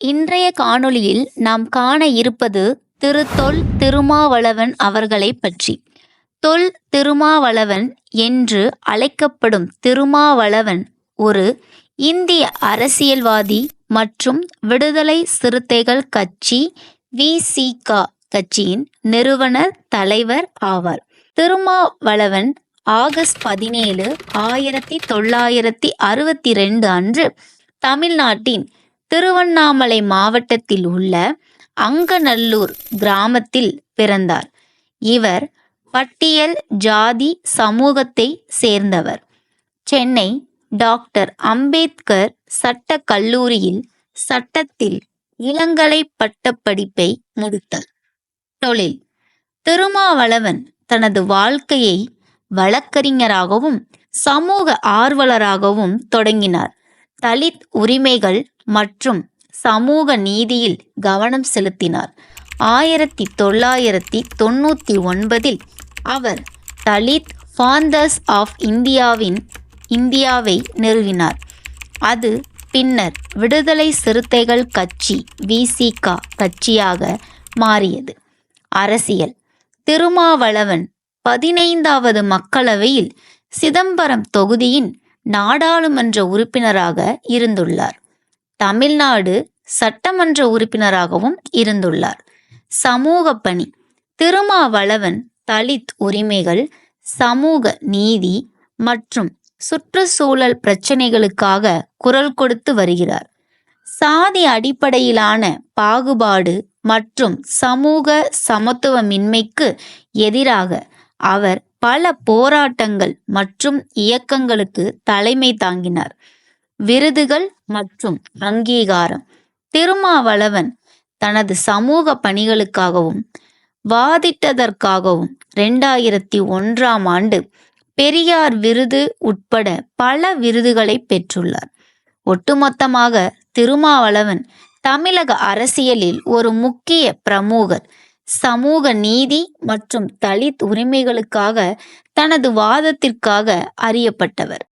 இன்றைய காணொளியில் நாம் காண இருப்பது தொல் திருமாவளவன் அவர்களை பற்றி. தொல் திருமாவளவன் என்று அழைக்கப்படும் திருமாவளவன் ஒரு இந்திய அரசியல்வாதி மற்றும் விடுதலை சிறுத்தைகள் கட்சி VCK கட்சியின் நிறுவனர் தலைவர் ஆவார். திருமாவளவன் ஆகஸ்ட் 17, 1962 அன்று தமிழ்நாட்டின் திருவண்ணாமலை மாவட்டத்தில் உள்ள அங்கநல்லூர் கிராமத்தில் பிறந்தார். இவர் பட்டியல் ஜாதி சமூகத்தை சேர்ந்தவர். சென்னை டாக்டர் அம்பேத்கர் சட்ட கல்லூரியில் சட்டத்தில் இளங்கலை பட்டப்படிப்பை முடித்தார். தொழில்: திருமாவளவன் தனது வாழ்க்கையை வழக்கறிஞராகவும் சமூக ஆர்வலராகவும் தொடங்கினார். தலித் உரிமைகள் மற்றும் சமூக நீதியில் கவனம் செலுத்தினார். 1999 அவர் தலித் ஃபாதர்ஸ் ஆஃப் இந்தியாவை நிறுவினார். அது பின்னர் விடுதலை சிறுத்தைகள் கட்சி VCK கட்சியாக மாறியது. அரசியல்: திருமாவளவன் 15வது மக்களவையில் சிதம்பரம் தொகுதியின் நாடாளுமன்ற உறுப்பினராக இருந்துள்ளார். தமிழ்நாடு சட்டமன்ற உறுப்பினராகவும் இருந்துள்ளார். சமூக பணி: திருமாவளவன் தலித் உரிமைகள், சமூக நீதி மற்றும் சுற்றுச்சூழல் பிரச்சினைகளுக்காக குரல் கொடுத்து வருகிறார். சாதி அடிப்படையிலான பாகுபாடு மற்றும் சமூக சமத்துவமின்மைக்கு எதிராக அவர் பல போராட்டங்கள் மற்றும் இயக்கங்களுக்கு தலைமை தாங்கினார். விருதுகள் மற்றும் அங்கீகாரம்: திருமாவளவன் தனது சமூக பணிகளுக்காகவும் வாதிட்டதற்காகவும் 2001 ஆண்டு பெரியார் விருது உட்பட பல விருதுகளை பெற்றுள்ளார். ஒட்டுமொத்தமாக திருமாவளவன் தமிழக அரசியலில் ஒரு முக்கிய பிரமுகர். சமூக நீதி மற்றும் தலித் உரிமைகளுக்காக தனது வாதத்திற்காக அறியப்பட்டவர்.